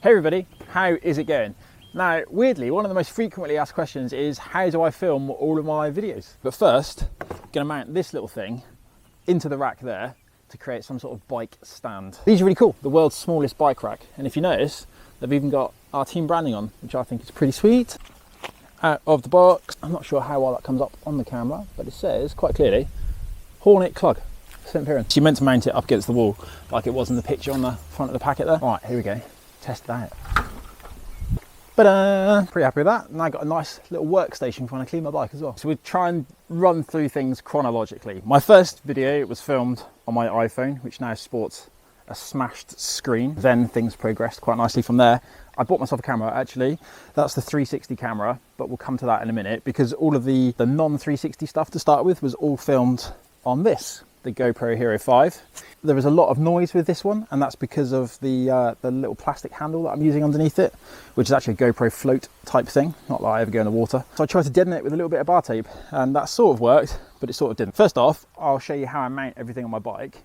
Hey everybody, how is it going? Now, weirdly, one of the most frequently asked questions is how do I film all of my videos? But first, I'm gonna mount this little thing into the rack there to create some sort of bike stand. These are really cool, the world's smallest bike rack. And if you notice, they've even got our team branding on, which I think is pretty sweet. Out of the box, I'm not sure how well that comes up on the camera, but it says quite clearly, Hornet Clug, St. Piran. So you meant to mount it up against the wall like it was in the picture on the front of the packet there. All right, here we go. Test that. But pretty happy with that. And I got a nice little workstation for when I clean my bike as well. So we try and run through things chronologically. My first video was filmed on my iPhone, which now sports a smashed screen. Then things progressed quite nicely from there. I bought myself a camera actually. That's the 360 camera, but we'll come to that in a minute because all of the non-360 stuff to start with was all filmed on this, the Gopro Hero 5. There was a lot of noise with this one, and that's because of the little plastic handle that I'm using underneath it, which is actually a GoPro float type thing, not that I ever go in the water. So I tried to deaden it with a little bit of bar tape, and that sort of worked, but it sort of didn't. First off, I'll show you how I mount everything on my bike,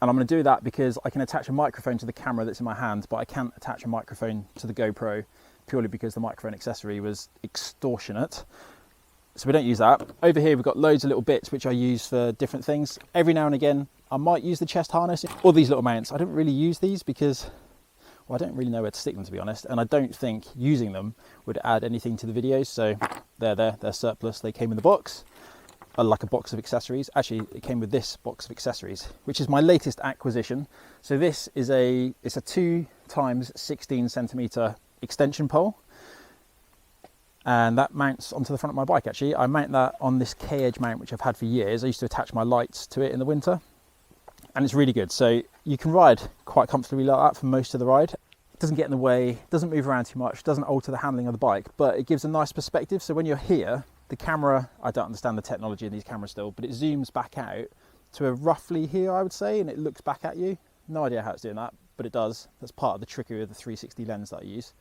and I'm going to do that because I can attach a microphone to the camera that's in my hand, but I can't attach a microphone to the GoPro purely because the microphone accessory was extortionate. So we don't use that. Over here we've got loads of little bits which I use for different things. Every now and again I might use the chest harness or these little mounts. I don't really use these because, well, I don't really know where to stick them, to be honest, and I don't think using them would add anything to the videos. So they're surplus. They came in the box, like a box of accessories. Actually, it came with this box of accessories, which is my latest acquisition. So this is it's a 2 x 16 centimeter extension pole. And that mounts onto the front of my bike actually. I mount that on this K-edge mount which I've had for years. I used to attach my lights to it in the winter and it's really good. So you can ride quite comfortably like that for most of the ride. It doesn't get in the way, doesn't move around too much, doesn't alter the handling of the bike, but it gives a nice perspective. So when you're here, the camera, I don't understand the technology in these cameras still, but it zooms back out to a roughly here I would say, and it looks back at you. No idea how it's doing that, but it does. That's part of the trickery of the 360 lens that I use.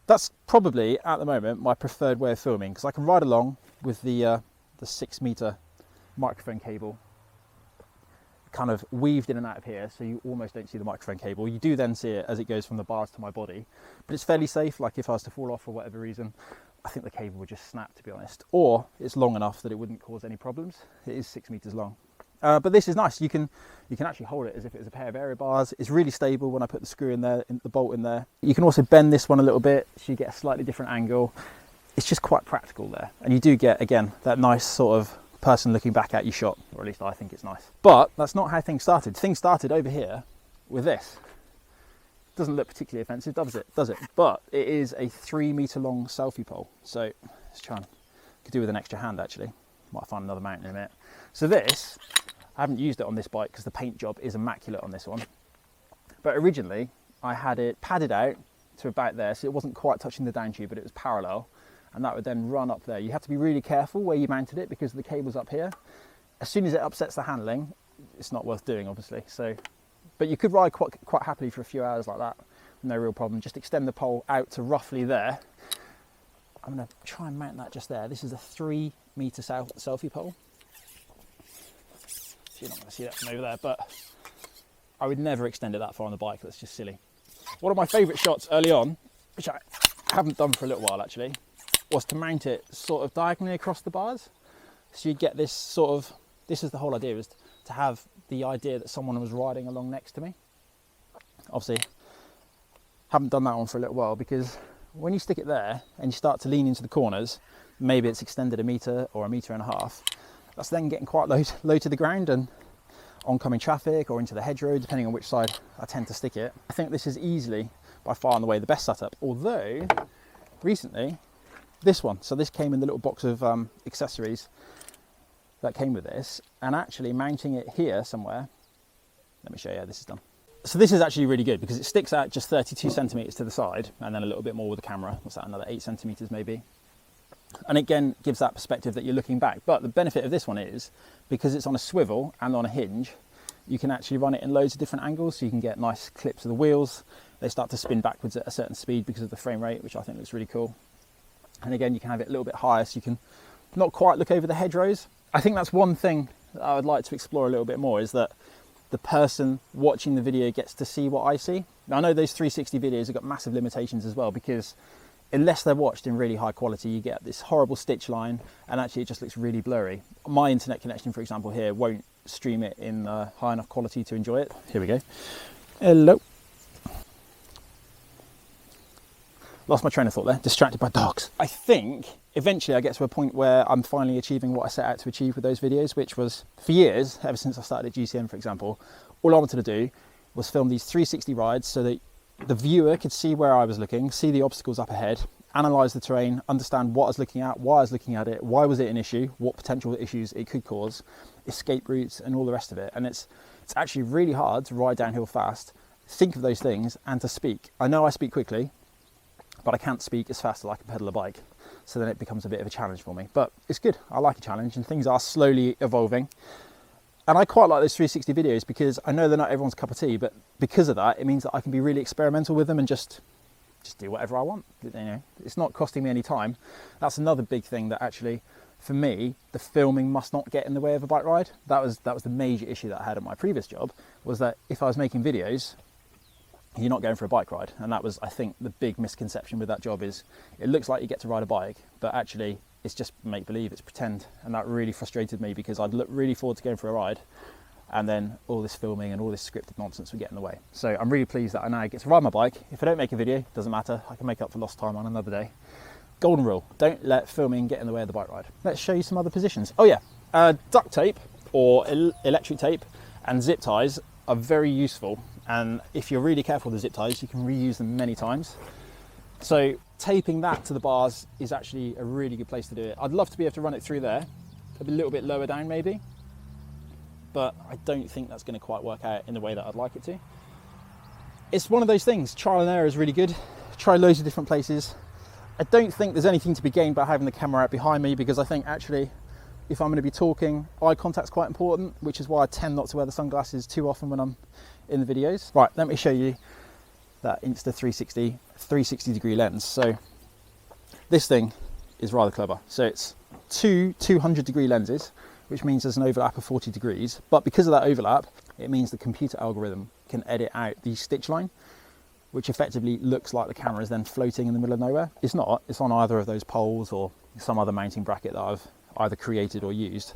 That's probably, at the moment, my preferred way of filming because I can ride along with the 6 meter microphone cable kind of weaved in and out of here, so you almost don't see the microphone cable. You do then see it as it goes from the bars to my body, but it's fairly safe. Like if I was to fall off for whatever reason, I think the cable would just snap, to be honest, or it's long enough that it wouldn't cause any problems. It is 6 meters long. But this is nice. You can actually hold it as if it was a pair of aero bars. It's really stable when I put the screw in there, the bolt in there. You can also bend this one a little bit so you get a slightly different angle. It's just quite practical there. And you do get, again, that nice sort of person looking back at you shot, or at least I think it's nice. But that's not how things started. Things started over here with this. Doesn't look particularly offensive, does it? But it is a 3 meter long selfie pole. So let's try and could do with an extra hand actually. Might find another mount in a minute. So this, I haven't used it on this bike because the paint job is immaculate on this one. But originally I had it padded out to about there, so it wasn't quite touching the down tube, but it was parallel, and that would then run up there. You have to be really careful where you mounted it because the cable's up here. As soon as it upsets the handling, it's not worth doing, obviously. So, but you could ride quite happily for a few hours like that, no real problem. Just extend the pole out to roughly there. I'm going to try and mount that just there. This is a 3 meter selfie pole. You're not going to see that from over there, but I would never extend it that far on the bike. That's just silly. One of my favourite shots early on, which I haven't done for a little while actually, was to mount it sort of diagonally across the bars. So you get this sort of, this is the whole idea, is to have the idea that someone was riding along next to me. Obviously, haven't done that one for a little while because when you stick it there and you start to lean into the corners, maybe it's extended 1 meter or 1.5 meters. That's then getting quite low to the ground and oncoming traffic or into the hedgerow, depending on which side I tend to stick it. I think this is easily, by far and away, the best setup. Although, recently, this one, so this came in the little box of accessories that came with this, and actually mounting it here somewhere, let me show you how this is done. So this is actually really good because it sticks out just 32 centimeters to the side and then a little bit more with the camera. What's that, another 8 centimeters maybe? And again, gives that perspective that you're looking back. But the benefit of this one is, because it's on a swivel and on a hinge, you can actually run it in loads of different angles, so you can get nice clips of the wheels. They start to spin backwards at a certain speed because of the frame rate, which I think looks really cool. And again, you can have it a little bit higher, so you can not quite look over the hedgerows. I think that's one thing that I would like to explore a little bit more, is that the person watching the video gets to see what I see. Now, I know those 360 videos have got massive limitations as well, because unless they're watched in really high quality, you get this horrible stitch line, and actually it just looks really blurry. My internet connection, for example, here won't stream it in high enough quality to enjoy it. Here we go. Hello. Lost my train of thought there, distracted by dogs. I think eventually I get to a point where I'm finally achieving what I set out to achieve with those videos, which was, for years, ever since I started at GCN, for example, all I wanted to do was film these 360 rides so that the viewer could see where I was looking, see the obstacles up ahead, analyse the terrain, understand what I was looking at, why I was looking at it, why was it an issue, what potential issues it could cause, escape routes and all the rest of it. And it's actually really hard to ride downhill fast, think of those things, and to speak. I know I speak quickly, but I can't speak as fast as I can pedal a bike. So then it becomes a bit of a challenge for me. But it's good, I like a challenge, and things are slowly evolving. And I quite like those 360 videos because I know they're not everyone's cup of tea, but because of that, it means that I can be really experimental with them and just do whatever I want. You know, it's not costing me any time. That's another big thing that actually, for me, the filming must not get in the way of a bike ride. That was the major issue that I had at my previous job, was that if I was making videos, you're not going for a bike ride. And that was, I think, the big misconception with that job is it looks like you get to ride a bike, but actually it's just make believe, it's pretend. And that really frustrated me because I'd look really forward to going for a ride, and then all this filming and all this scripted nonsense would get in the way. So I'm really pleased that I now get to ride my bike. If I don't make a video, doesn't matter, I can make up for lost time on another day. Golden rule, don't let filming get in the way of the bike ride. Let's show you some other positions. Oh yeah, duct tape or electric tape and zip ties are very useful. And if you're really careful with the zip ties, you can reuse them many times. So taping that to the bars is actually a really good place to do it. I'd love to be able to run it through there, a little bit lower down maybe, but I don't think that's going to quite work out in the way that I'd like it to. It's one of those things, trial and error is really good. Try loads of different places. I don't think there's anything to be gained by having the camera out behind me, because I think actually if I'm going to be talking, eye contact's quite important, which is why I tend not to wear the sunglasses too often when I'm in the videos. Right, let me show you that Insta 360 degree lens. So this thing is rather clever. So it's two 200 degree lenses, which means there's an overlap of 40 degrees. But because of that overlap, it means the computer algorithm can edit out the stitch line, which effectively looks like the camera is then floating in the middle of nowhere. It's not, it's on either of those poles or some other mounting bracket that I've either created or used.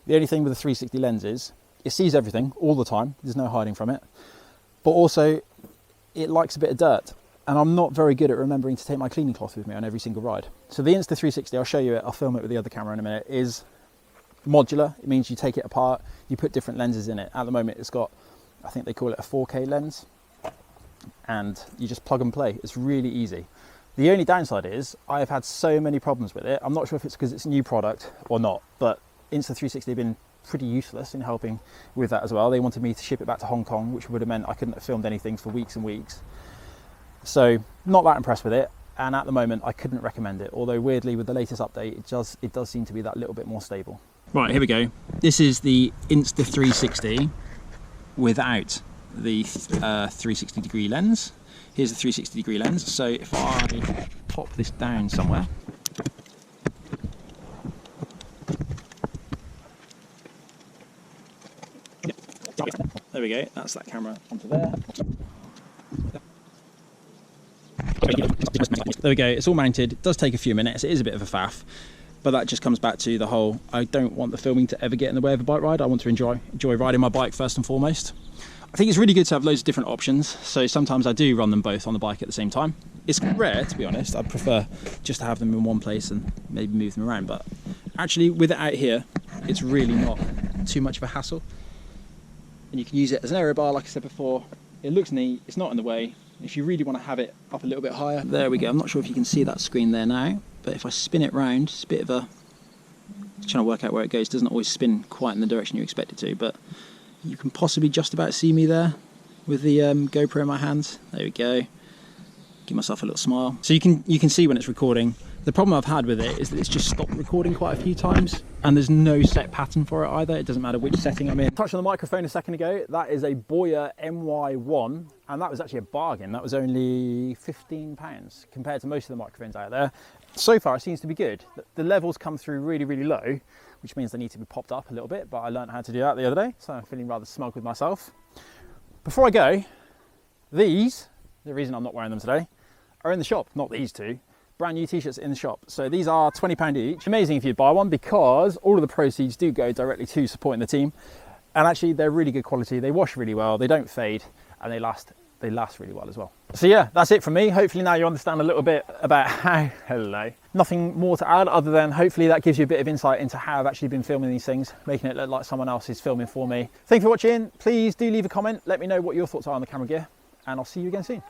The only thing with the 360 lens is it sees everything all the time, there's no hiding from it, but also it likes a bit of dirt, and I'm not very good at remembering to take my cleaning cloth with me on every single ride. So the Insta 360, I'll show you it, I'll film it with the other camera in a minute, is modular. It means you take it apart, you put different lenses in it. At the moment it's got, I think they call it a 4K lens, and you just plug and play. It's really easy. The only downside is I have had so many problems with it. I'm not sure if it's because it's a new product or not, but Insta 360 have been pretty useless in helping with that as well. They wanted me to ship it back to Hong Kong, which would have meant I couldn't have filmed anything for weeks and weeks. So not that impressed with it, and at the moment I couldn't recommend it, although weirdly with the latest update it does seem to be that little bit more stable. Right, here we go. This is the Insta 360 without the 360 degree lens. Here's the 360 degree lens. So if I pop this down somewhere, there we go, that's that camera onto there. There we go, it's all mounted. It does take a few minutes, it is a bit of a faff, but that just comes back to the whole, I don't want the filming to ever get in the way of a bike ride. I want to enjoy riding my bike first and foremost. I think it's really good to have loads of different options, so sometimes I do run them both on the bike at the same time. It's rare, to be honest. I'd prefer just to have them in one place and maybe move them around, but actually with it out here, it's really not too much of a hassle. And you can use it as an aero bar, like I said before. It looks neat, it's not in the way. If you really want to have it up a little bit higher, there we go. I'm not sure if you can see that screen there now, but if I spin it round, it's a bit of a, just trying to work out where it goes. It doesn't always spin quite in the direction you expect it to, but you can possibly just about see me there with the GoPro in my hands. There we go. Give myself a little smile. So you can see when it's recording. The problem I've had with it is that it's just stopped recording quite a few times, and there's no set pattern for it either. It doesn't matter which setting I'm in. Touched on the microphone a second ago. That is a Boya MY1, and that was actually a bargain. That was only £15 compared to most of the microphones out there. So far it seems to be good. The levels come through really, really low, which means they need to be popped up a little bit, but I learned how to do that the other day, so I'm feeling rather smug with myself. Before I go, these, the reason I'm not wearing them today, are in the shop. Not these two. Brand new t-shirts in the shop. So these are £20 each. Amazing if you'd buy one, because all of the proceeds do go directly to supporting the team. And actually they're really good quality. They wash really well, they don't fade, and they last really well as well. So yeah, that's it from me. Hopefully now you understand a little bit about how, nothing more to add other than hopefully that gives you a bit of insight into how I've actually been filming these things, making it look like someone else is filming for me. Thank you for watching. Please do leave a comment. Let me know what your thoughts are on the camera gear, and I'll see you again soon.